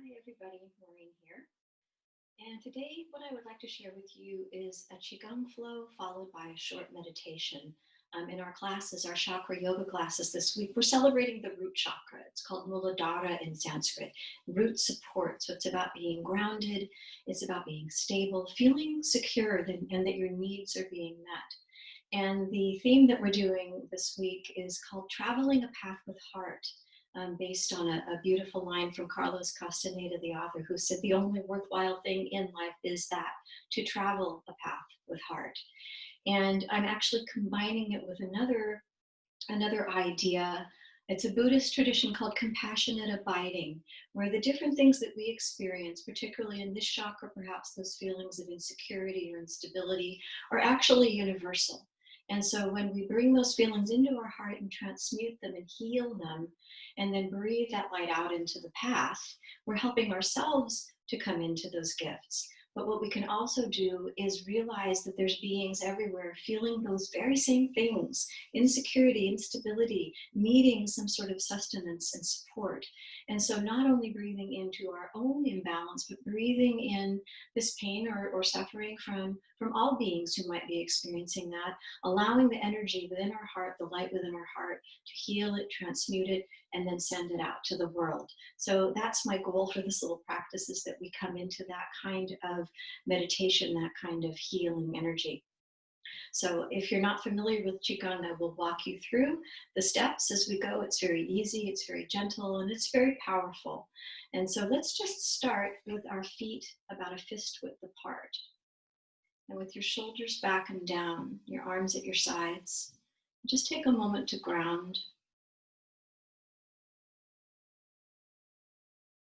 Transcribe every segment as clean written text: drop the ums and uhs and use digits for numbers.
Hi everybody, Maureen here. And today what I would like to share with you is a Qigong flow followed by a short meditation. In our classes, our chakra yoga classes this week, we're celebrating the root chakra. It's called Muladhara in Sanskrit, root support. So it's about being grounded, it's about being stable, feeling secure and that your needs are being met. And the theme that we're doing this week is called Traveling a Path with Heart. Based on a beautiful line from Carlos Castaneda, the author, who said the only worthwhile thing in life is that, to travel a path with heart. And I'm actually combining it with another idea. It's a Buddhist tradition called compassionate abiding, where the different things that we experience, particularly in this chakra, perhaps those feelings of insecurity or instability, are actually universal. And so when we bring those feelings into our heart and transmute them and heal them, and then breathe that light out into the path, we're helping ourselves to come into those gifts. But what we can also do is realize that there's beings everywhere feeling those very same things: insecurity, instability, needing some sort of sustenance and support. And so not only breathing into our own imbalance, but breathing in this pain or suffering from all beings who might be experiencing that, allowing the energy within our heart, the light within our heart, to heal it, transmute it, and then send it out to the world. So that's my goal for this little practice, is that we come into that kind of meditation, that kind of healing energy. So if you're not familiar with Qigong, I will walk you through the steps as we go. It's very easy, it's very gentle, and it's very powerful. And so let's just start with our feet about a fist width apart. And with your shoulders back and down, your arms at your sides, just take a moment to ground.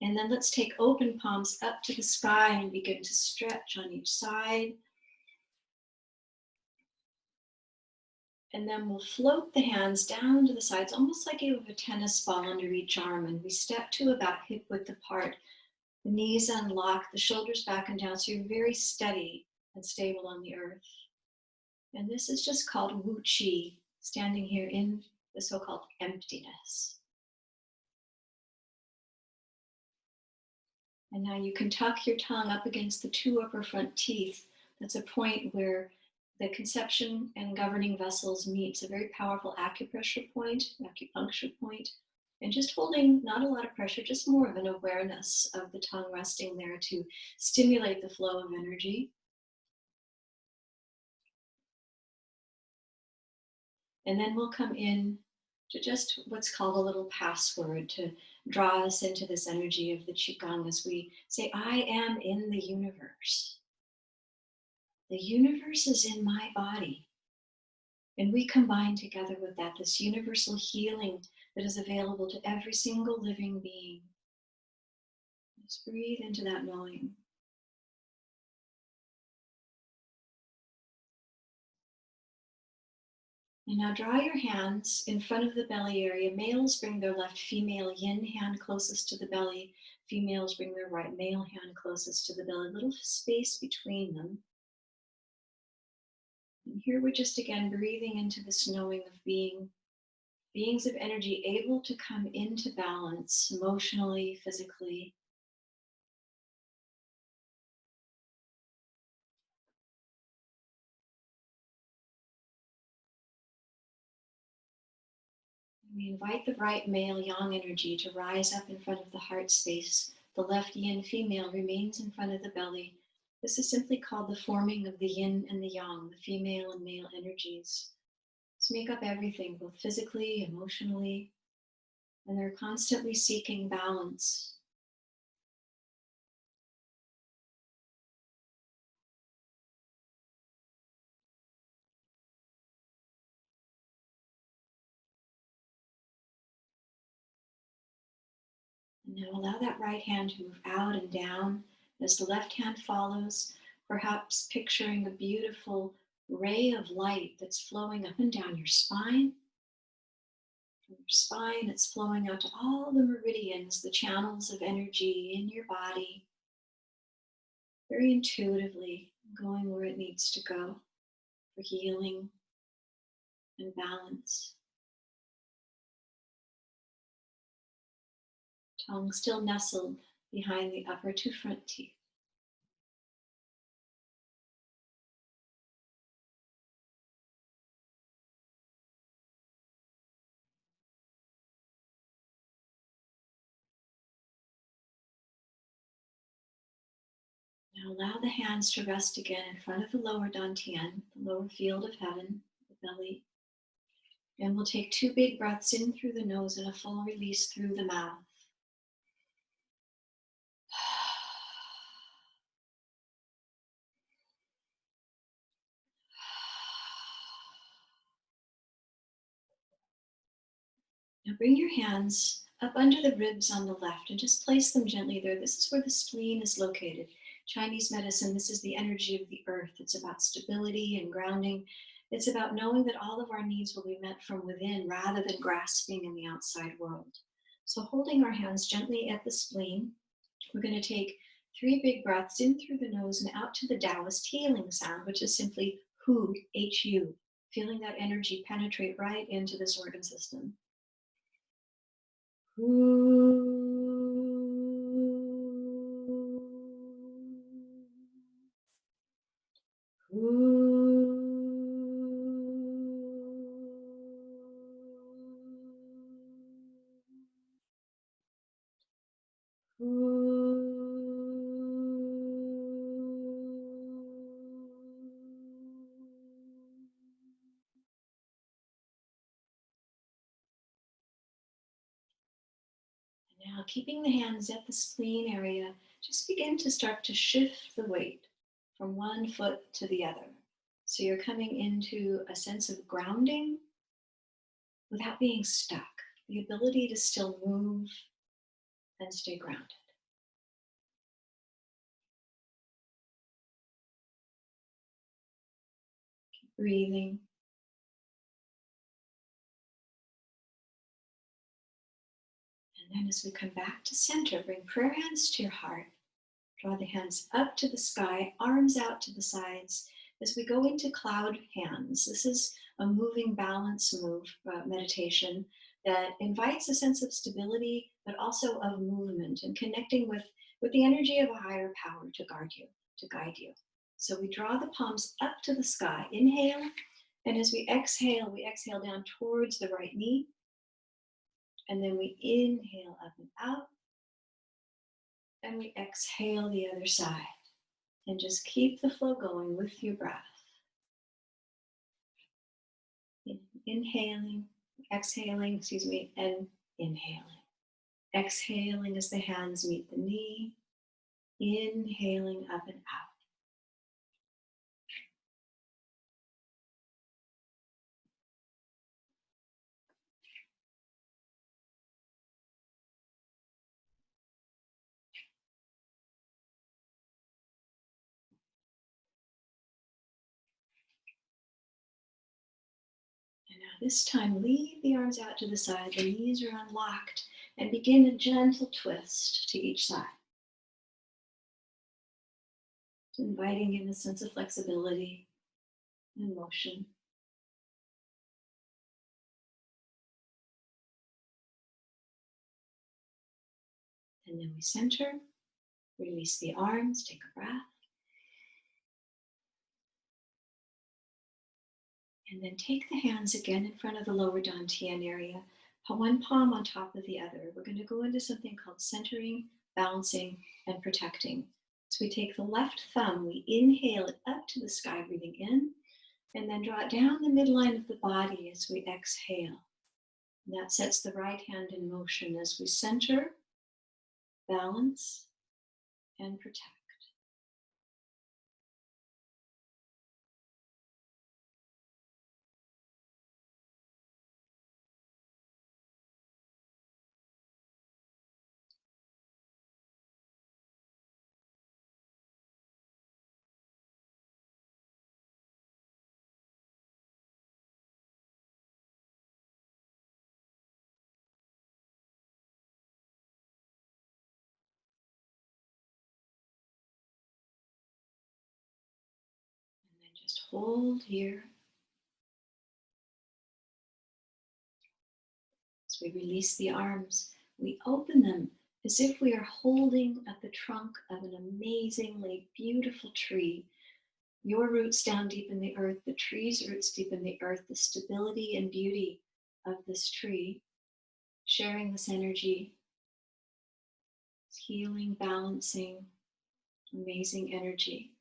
And then let's take open palms up to the sky and begin to stretch on each side. And then we'll float the hands down to the sides, almost like you have a tennis ball under each arm. And we step to about hip width apart. The knees unlock, the shoulders back and down, so you're very steady and stable on the earth. And this is just called Wu Qi, standing here in the so-called emptiness. And now you can tuck your tongue up against the two upper front teeth. That's a point where the conception and governing vessels meet. It's a very powerful acupuncture point. And just holding not a lot of pressure, just more of an awareness of the tongue resting there to stimulate the flow of energy. And then we'll come in to just what's called a little password to draw us into this energy of the Qigong as we say, I am in the universe. The universe is in my body. And we combine together with that, this universal healing that is available to every single living being. Just breathe into that knowing. And now draw your hands in front of the belly area. Males bring their left female yin hand closest to the belly. Females bring their right male hand closest to the belly. A little space between them. And here we're just again breathing into this knowing of beings of energy able to come into balance emotionally, physically. We invite the right male yang energy to rise up in front of the heart space. The left yin female remains in front of the belly. This is simply called the forming of the yin and the yang, the female and male energies. To make up everything, both physically, emotionally, and they're constantly seeking balance. And now allow that right hand to move out and down as the left hand follows, perhaps picturing a beautiful ray of light that's flowing up and down your spine. From your spine, it's flowing out to all the meridians, the channels of energy in your body, very intuitively going where it needs to go for healing and balance. Tongue still nestled behind the upper two front teeth. Now allow the hands to rest again in front of the lower dantian, the lower field of heaven, the belly. And we'll take 2 big breaths in through the nose and a full release through the mouth. Now bring your hands up under the ribs on the left and just place them gently there. This is where the spleen is located. Chinese medicine, this is the energy of the earth. It's about stability and grounding. It's about knowing that all of our needs will be met from within rather than grasping in the outside world. So holding our hands gently at the spleen, we're going to take 3 big breaths in through the nose and out to the Taoist healing sound, which is simply Hu, H-U, feeling that energy penetrate right into this organ system. Now, keeping the hands at the spleen area, just begin to start to shift the weight from one foot to the other. So you're coming into a sense of grounding without being stuck, the ability to still move and stay grounded. Keep breathing. And then as we come back to center, bring prayer hands to your heart. Draw the hands up to the sky, arms out to the sides. As we go into cloud hands, this is a moving balance meditation that invites a sense of stability, but also of movement and connecting with the energy of a higher power to guide you. So we draw the palms up to the sky. Inhale, and as we exhale down towards the right knee. And then we inhale up and out. And we exhale the other side. And just keep the flow going with your breath. Inhaling, exhaling, and inhaling. Exhaling as the hands meet the knee. Inhaling up and out. And now this time, leave the arms out to the side. The knees are unlocked and begin a gentle twist to each side. Inviting in a sense of flexibility and motion. And then we center, release the arms, take a breath. And then take the hands again in front of the lower dantian area, one palm on top of the other. We're going to go into something called centering, balancing, and protecting. So we take the left thumb, we inhale it up to the sky, breathing in, and then draw it down the midline of the body as we exhale. And that sets the right hand in motion as we center, balance, and protect. And then just hold here. As we release the arms, we open them, as if we are holding at the trunk of an amazingly beautiful tree. Your roots down deep in the earth, the tree's roots deep in the earth, the stability and beauty of this tree, sharing this energy, this healing, balancing, amazing energy.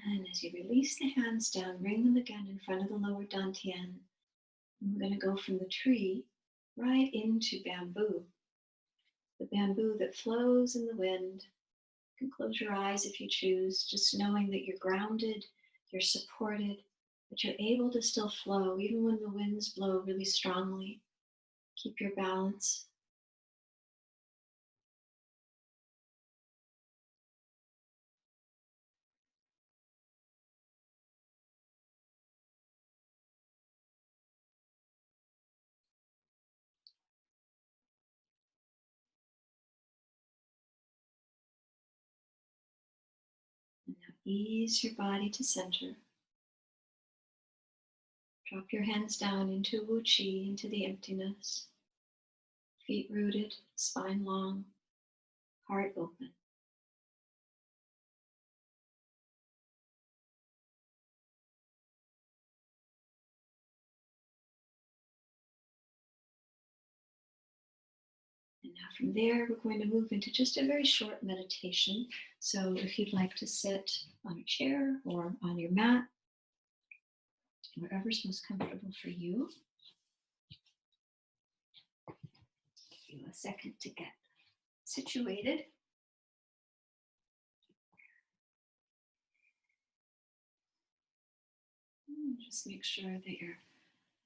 And as you release the hands down, bring them again in front of the lower dantian. We're going to go from the tree right into bamboo. The bamboo that flows in the wind. You can close your eyes if you choose, just knowing that you're grounded, you're supported, that you're able to still flow even when the winds blow really strongly. Keep your balance. And now ease your body to center. Drop your hands down into Wu Chi, into the emptiness. Feet rooted, spine long, heart open. And now from there, we're going to move into just a very short meditation. So if you'd like to sit on a chair or on your mat, wherever's most comfortable for you. Give you a second to get situated. And just make sure that your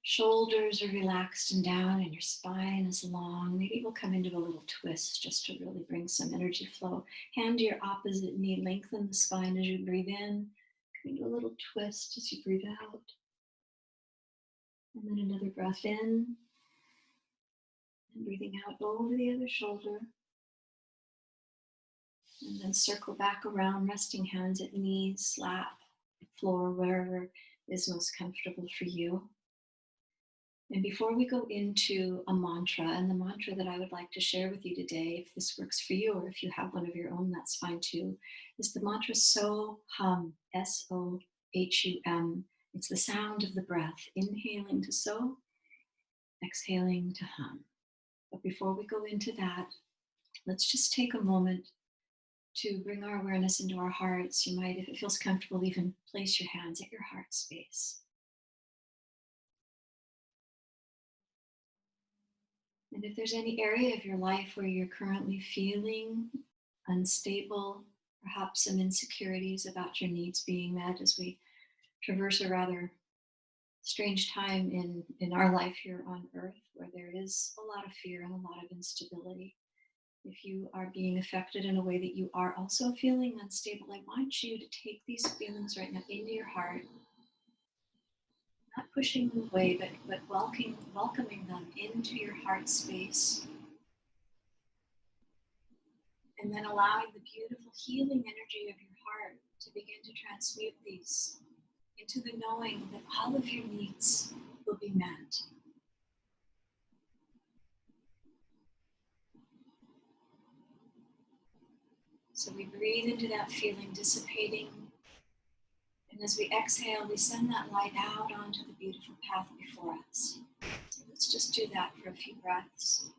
shoulders are relaxed and down and your spine is long. Maybe we'll come into a little twist just to really bring some energy flow. Hand to your opposite knee, lengthen the spine as you breathe in. Come into a little twist as you breathe out. And then another breath in. And breathing out over the other shoulder. And then circle back around, resting hands at knees, lap, floor, wherever is most comfortable for you. And before we go into a mantra, and the mantra that I would like to share with you today, if this works for you or if you have one of your own, that's fine too, is the mantra So Hum, S-O-H-U-M. It's the sound of the breath, inhaling to so, exhaling to hum. But before we go into that, let's just take a moment to bring our awareness into our hearts. You might, if it feels comfortable, even place your hands at your heart space. And if there's any area of your life where you're currently feeling unstable, perhaps some insecurities about your needs being met as we traverse a rather strange time in our life here on earth, where there is a lot of fear and a lot of instability. If you are being affected in a way that you are also feeling unstable, I want you to take these feelings right now into your heart, not pushing them away, but welcoming them into your heart space. And then allowing the beautiful healing energy of your heart to begin to transmute these into the knowing that all of your needs will be met. So we breathe into that feeling dissipating. And as we exhale, we send that light out onto the beautiful path before us. So let's just do that for a few breaths.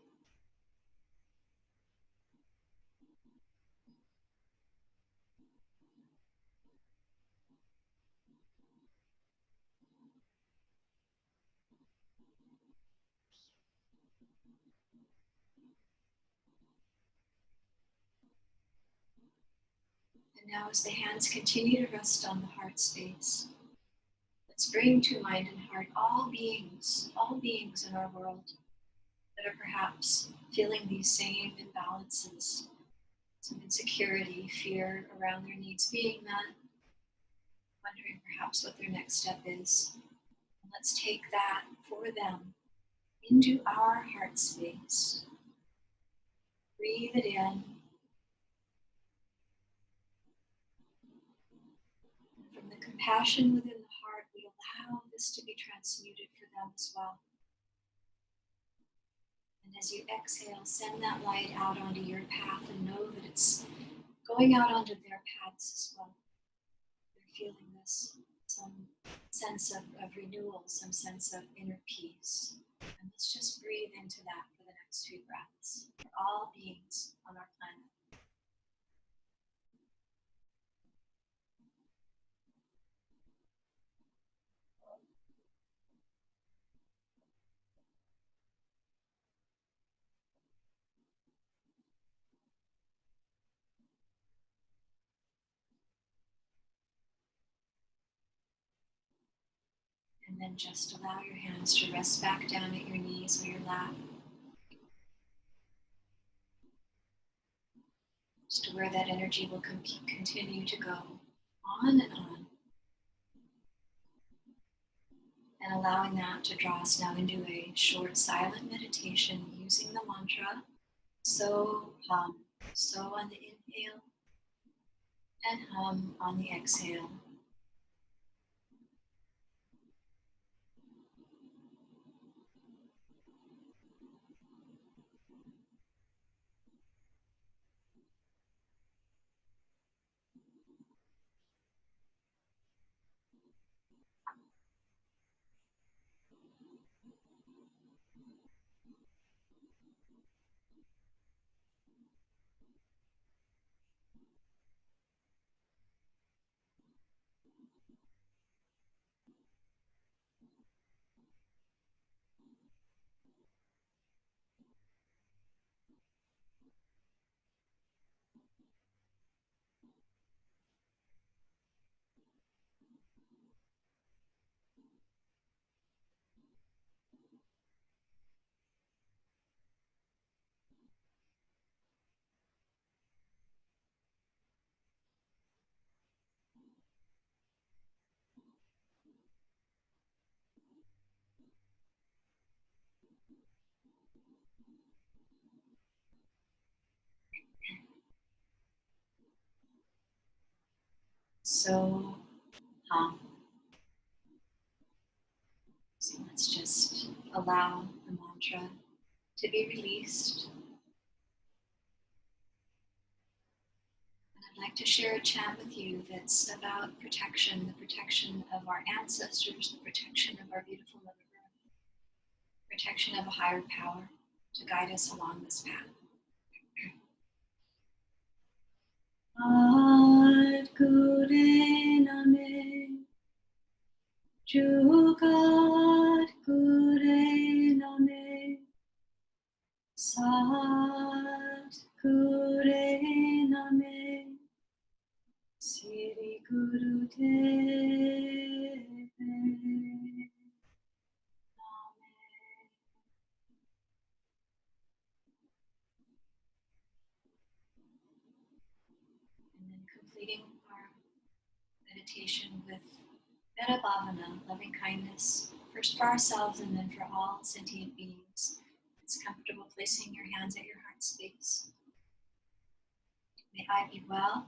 And now as the hands continue to rest on the heart space, let's bring to mind and heart all beings in our world that are perhaps feeling these same imbalances, some insecurity, fear around their needs being met. wondering perhaps what their next step is. And let's take that for them into our heart space. Breathe it in. From the compassion within the heart, we allow this to be transmuted for them as well. And as you exhale, send that light out onto your path and know that it's going out onto their paths as well. They're feeling this, some sense of renewal, some sense of inner peace. And let's just breathe into that for the next few breaths for all beings on our planet. And then just allow your hands to rest back down at your knees or your lap. Just where that energy will continue to go on and on. And allowing that to draw us now into a short silent meditation using the mantra So hum. So on the inhale and hum on the exhale. So hum. So let's just allow the mantra to be released. And I'd like to share a chant with you that's about protection, the protection of our ancestors, the protection of our beautiful Mother Earth, protection of a higher power to guide us along this path. Ad Gure Name, Jugat Gure Name, Sat Gure Name, Siri Guru Deve Name. And then completing our meditation with Metta Bhavana, loving kindness, first for ourselves and then for all sentient beings. It's comfortable placing your hands at your heart space. May I be well.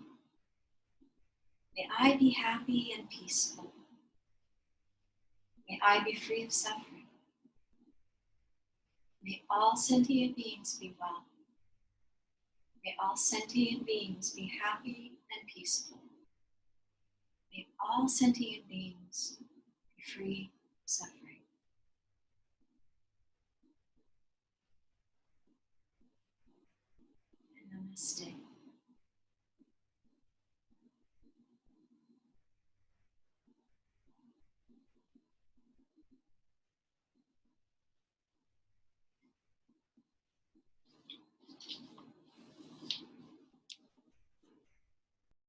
May I be happy and peaceful. May I be free of suffering. May all sentient beings be well. May all sentient beings be happy and peaceful. May all sentient beings be free of suffering. And namaste.